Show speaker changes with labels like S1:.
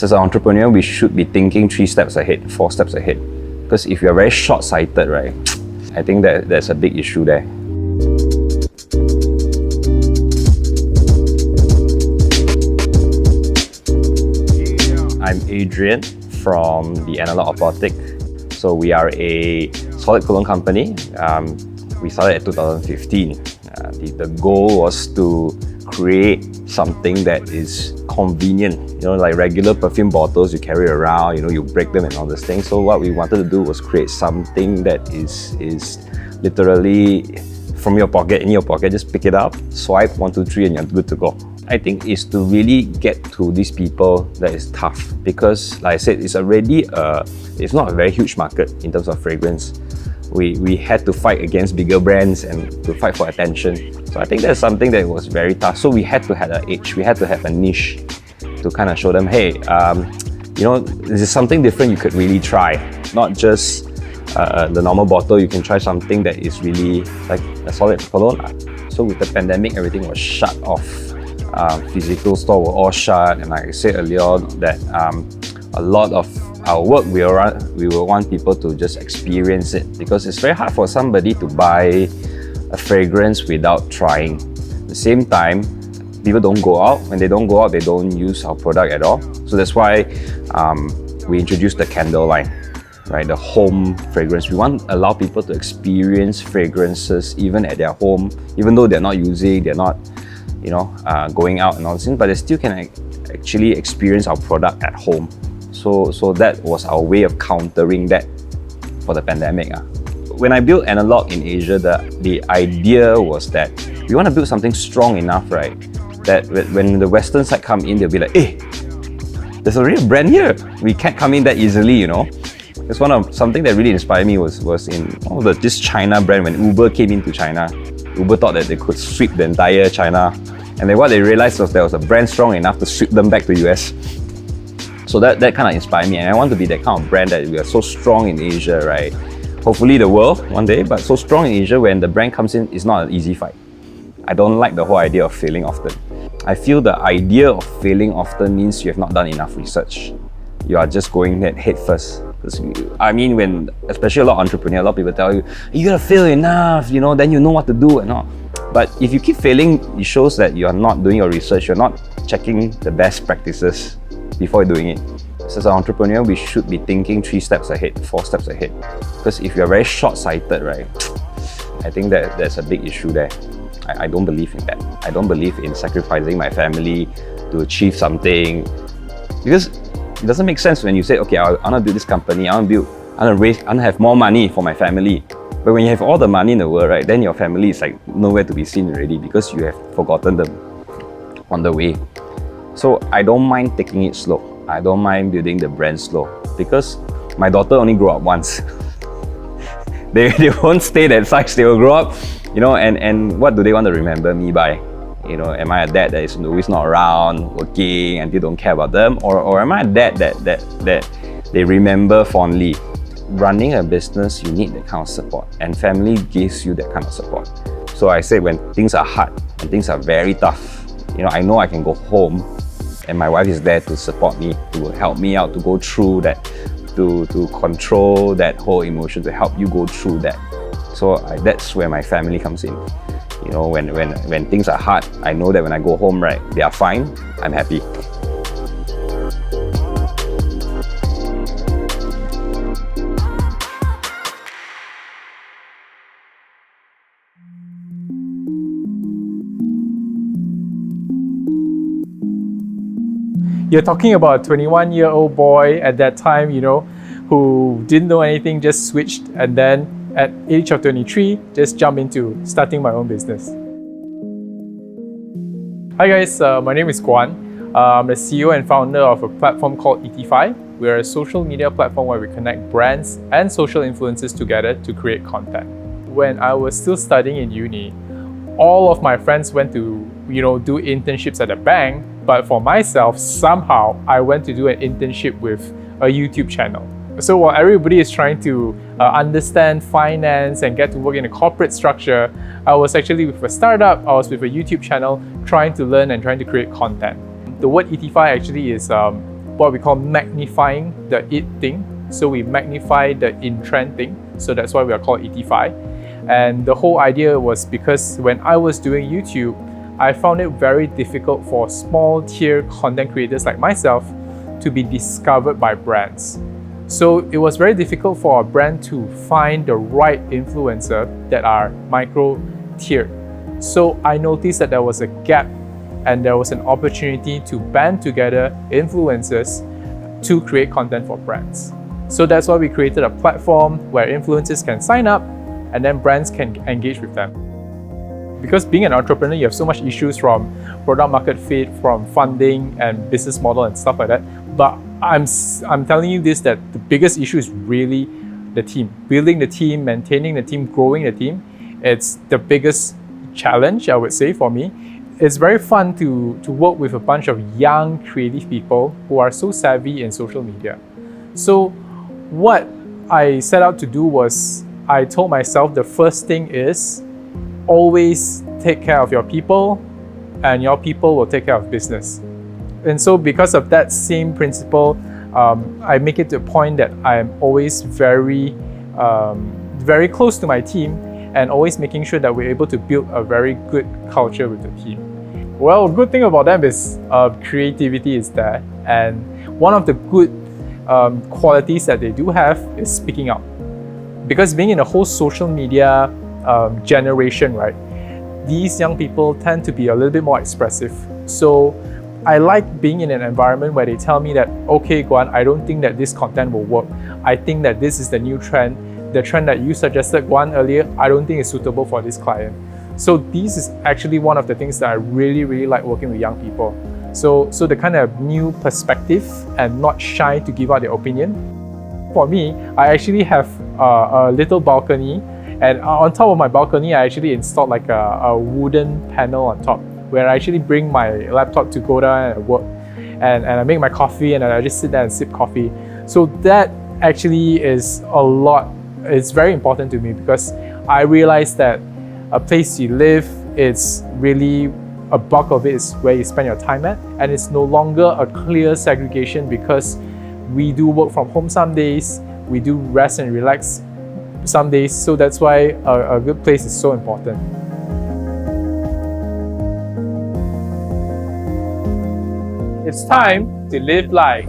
S1: As an entrepreneur, we should be thinking 3 steps ahead, 4 steps ahead. Because if you're very short-sighted, right, I think that there's a big issue there. I'm Adrian from the Analogue Apotik. So we are a solid cologne company. We started in 2015. The goal was to create something that is convenient. Like regular perfume bottles you carry around, you break them and all this thing. So what we wanted to do was create something that is literally from your pocket, in your pocket, just pick it up, swipe 1, 2, 3 and you're good to go. I think is to really get to these people that is tough, because like I said, it's already it's not a very huge market in terms of fragrance. We had to fight against bigger brands and to fight for attention. So I think that's something that was very tough. So we had to have an edge, we had to have a niche to kind of show them, hey, this is something different you could really try. Not just the normal bottle, you can try something that is really like a solid cologne. So with the pandemic, everything was shut off. Physical stores were all shut, and like I said earlier, that a lot of our work, we will want people to just experience it, because it's very hard for somebody to buy a fragrance without trying. At the same time, people don't go out. When they don't go out, they don't use our product at all. So that's why we introduced the candle line, right? The home fragrance. We want to allow people to experience fragrances even at their home, even though they're not using, they're not going out and all this, but they still can actually experience our product at home. So that was our way of countering that for the pandemic. When I built Analogue in Asia, the idea was that we want to build something strong enough, right? That when the Western side come in, they'll be like, hey, there's a real brand here. We can't come in that easily, It's something that really inspired me was in this China brand. When Uber came into China, Uber thought that they could sweep the entire China. And then what they realized was there was a brand strong enough to sweep them back to US. So that kind of inspired me, and I want to be that kind of brand that we are so strong in Asia, right? Hopefully the world one day, but so strong in Asia, when the brand comes in, it's not an easy fight. I don't like the whole idea of failing often. I feel the idea of failing often means you have not done enough research. You are just going head first. When especially a lot of entrepreneurs, a lot of people tell you, you gotta fail enough, then you know what to do and all. But if you keep failing, it shows that you are not doing your research, you're not checking the best practices before doing it. So as an entrepreneur, we should be thinking 3 steps ahead, 4 steps ahead. Because if you're very short-sighted, right, I think that there's a big issue there. I don't believe in that. I don't believe in sacrificing my family to achieve something. Because it doesn't make sense when you say, okay, I want to build this company, I want to have more money for my family. But when you have all the money in the world, right, then your family is like nowhere to be seen already, because you have forgotten them on the way. So I don't mind taking it slow. I don't mind building the brand slow, because my daughter only grew up once. they won't stay that size, they will grow up, and what do they want to remember me by? Am I a dad that is always not around, working, and they don't care about them? Or am I a dad that they remember fondly? Running a business, you need that kind of support, and family gives you that kind of support. So I say, when things are hard, when things are very tough, I know I can go home, and my wife is there to support me, to help me out, to go through that, to control that whole emotion, to help you go through that. So that's where my family comes in. When things are hard, I know that when I go home, right, they are fine, I'm happy.
S2: You're talking about a 21-year-old boy at that time, who didn't know anything, just switched, and then at age of 23, just jumped into starting my own business. Hi guys, my name is Guan. I'm the CEO and founder of a platform called Etify. We're a social media platform where we connect brands and social influencers together to create content. When I was still studying in uni, all of my friends went to, do internships at a bank. But for myself, somehow I went to do an internship with a YouTube channel. So while everybody is trying to understand finance and get to work in a corporate structure, I was actually with a startup, I was with a YouTube channel, trying to learn and trying to create content. The word Etify actually is what we call magnifying the it thing. So we magnify the in-trend thing. So that's why we are called Etify. And the whole idea was because when I was doing YouTube, I found it very difficult for small tier content creators like myself to be discovered by brands. So it was very difficult for a brand to find the right influencer that are micro tiered. So I noticed that there was a gap and there was an opportunity to band together influencers to create content for brands. So that's why we created a platform where influencers can sign up and then brands can engage with them. Because being an entrepreneur, you have so much issues from product market fit, from funding and business model and stuff like that. But I'm telling you this, that the biggest issue is really the team. Building the team, maintaining the team, growing the team. It's the biggest challenge, I would say, for me. It's very fun to work with a bunch of young, creative people who are so savvy in social media. So what I set out to do was, I told myself the first thing is always take care of your people and your people will take care of business. And so because of that same principle, I make it to a point that I'm always very close to my team and always making sure that we're able to build a very good culture with the team. Well, good thing about them is creativity is there, and one of the good qualities that they do have is speaking out. Because being in a whole social media generation, right, these young people tend to be a little bit more expressive. So I like being in an environment where they tell me that, okay, Guan, I don't think that this content will work. I think that this is the new trend. The trend that you suggested, Guan, earlier, I don't think is suitable for this client. So this is actually one of the things that I really, really like working with young people. So the kind of new perspective and not shy to give out their opinion. For me, I actually have a little balcony, and on top of my balcony, I actually installed like a wooden panel on top where I actually bring my laptop to go down and work, and I make my coffee and I just sit there and sip coffee. So that actually is a lot. It's very important to me because I realized that a place you live, it's really a bulk of it is where you spend your time at, and it's no longer a clear segregation because we do work from home some days, we do rest and relax some days, so that's why a good place is so important. It's time to live life.